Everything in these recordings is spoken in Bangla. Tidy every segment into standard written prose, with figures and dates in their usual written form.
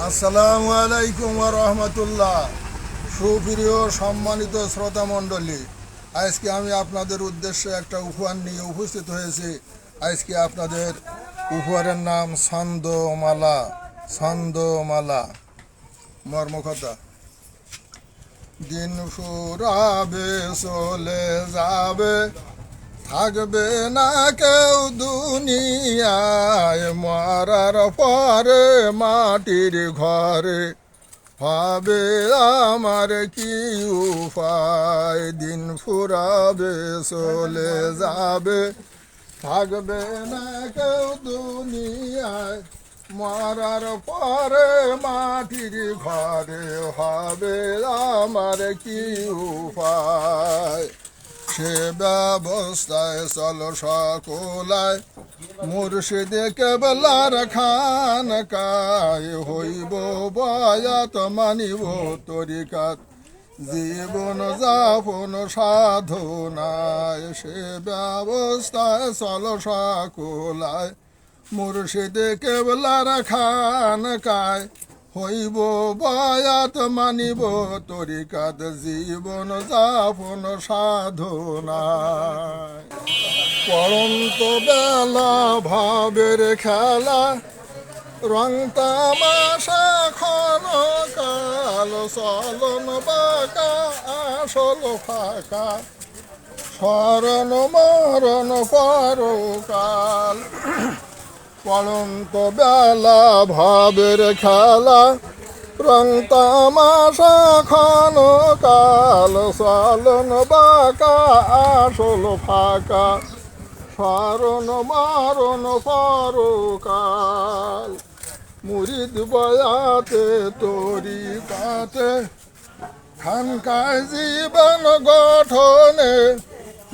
আসসালামু আলাইকুম ওয়া রাহমাতুল্লাহ। সুপ্রিয় সম্মানিত শ্রোতা মণ্ডলী, আজকে আমি আপনাদের উদ্দেশ্যে একটা উপহার নিয়ে উপস্থিত হয়েছি। আজকে আপনাদের উপহারের নাম ছন্দমালা। ছন্দমালা মর্মকথা: দিন ফুরাবে চলে যাবে, থাকবে না কেউ দুনিয়ায়, মরার পরে মাটির ঘরে হবে আমার কি উপায়। দিন ফুরাবে চলে যাবে, থাকবে না কেউ দুনিয়ায়, মরার পরে মাটির ঘরে হবে আমার কি উপায়। সে ব্যবস্থায় চল সকলায়, মুর্শিদে কেবলার খানকায়, হইব বয়াত মানিব তরিকাত, জীবন যাপন সাধনায়। সে ব্যবস্থায় চল সকলায়, মুর্শিদে কেবলার খানকায়, হইব বয়াত মানিব তরিকাত, জীবন যাপন সাধনায়। পড়ন্ত বেলা ভাবের খেলা, রং তামাশা ক্ষণকাল, চলন বাঁকা আসল ফাঁকা, স্মরণ মরণ পরকাল। পড়ন্ত বেলা ভাবের খেলা, রং তামাশা ক্ষণকাল, চলন বাঁকা আসল ফাঁকা, স্মরণ মরণ পরকাল। মুরিদ বয়াতে তরিকাতে, খানকায় জীবন গঠনে,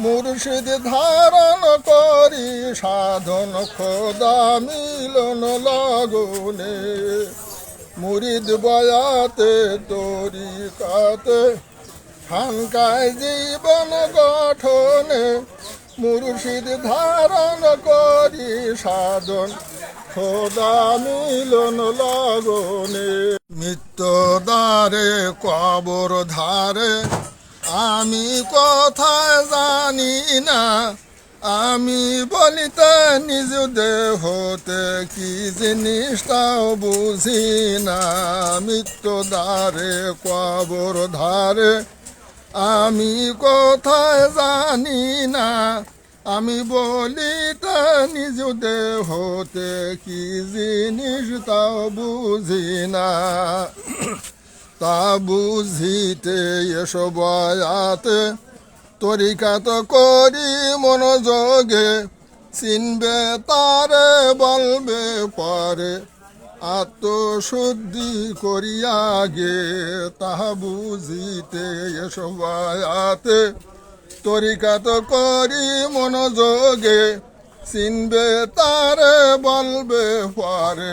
মুর্শিদ ধারণ করি সাধন, খোদা মিলন লগনে। মুরিদ বয়াতে তরিকাতে, খানকায় জীবন গঠনে, মুর্শিদ ধারণ করি সাধন, খোদা মিলন লগনে। মৃত্যু দ্বারে কবর ধারে, আমি কোথায় জানি না, আমি বলিতে নিজ দেহতে কি জিনিসটাও বুঝি না। মৃত্যু দ্বারে কবর ধারে, আমি কোথায় জানি না, আমি বলিতে নিজ দেহতে কি জিনিস তাও বুঝি না। তা বুঝিতে এসো বয়াতে তরিকাত করি মনোযোগে, চিনবে তারে বলবে পরে, আত্মশুদ্ধি করিয়া গে। তাহা বুঝিতে এসো বয়াতে তরিকাত করি মনোযোগে, চিনবে তারে বলবে পরে,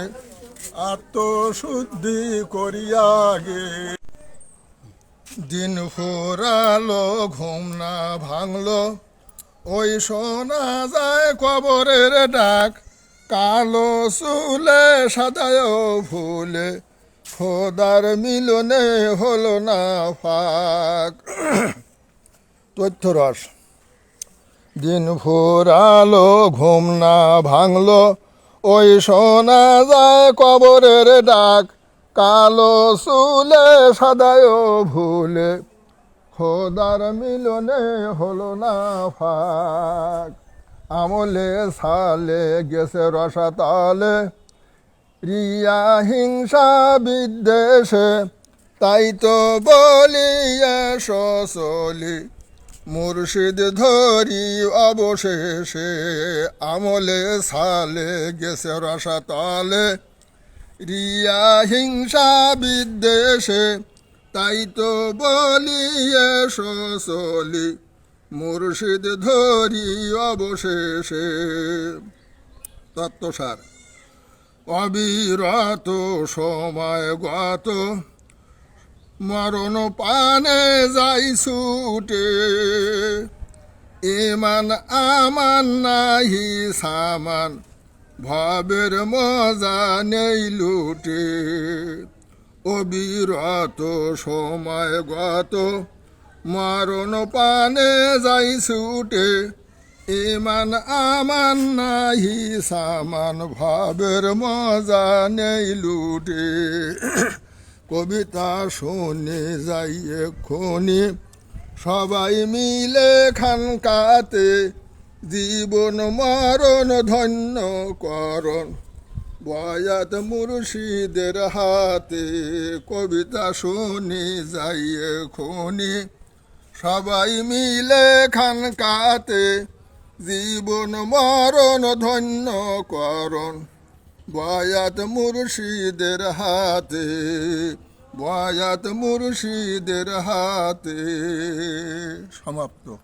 আত্মশুদ্ধি করিয়া গে। দিন ফুরালো ঘুম না ভাঙলো, ওই শোনা যায় কবরের ডাক, কালো চুলে সাদায় ফুলে, খোদার মিলনে হলো না ফাঁক। তথ্যরস: দিন ফুরালো ঘুম না ভাঙলো, ওই শোনা যায় কবরের ডাক, কালো চুলে সাদায় ভুলে, খোদার মিলনে হলো না ফাঁক। আমলে সালে গেছে রসাতালে, রিয়া হিংসা বিদ্বেষে, তাই তো বলি এসো চলি, মুর্শিদ ধরি অবশেষে। আমলে সালে গেছে রসাতলে, রিয়া হিংসা বিদ্বেষে, তাই তো বলি এসো চলি, মুর্শিদ ধরি অবশেষে। তত্ত্বসার: অবিরত সময় গত, মরণ পানে যাই ছুটে, ইমান আমান নাহি সামান, ভবের মজা নেই লুটে। অবিরত সময় গত, মরণ পানে যাই ছুটে। ইমান আমান নাহি সামান, ভবের মজা নেই লুটে। কবিতা শুনে যাই এক্ষুনি, সবাই মিলে খানকাতে। জীবন মরণ ধন্য করণ, বয়াত মুর্শিদের হাতে। কবিতা শুনি যাই এক্ষুনি, সবাই মিলে খানকাতে। জীবন মরণ ধন্য করণ, বয়াত মুর্শিদের হাতে। বয়াত মুর্শিদের হাতে। সমাপ্ত।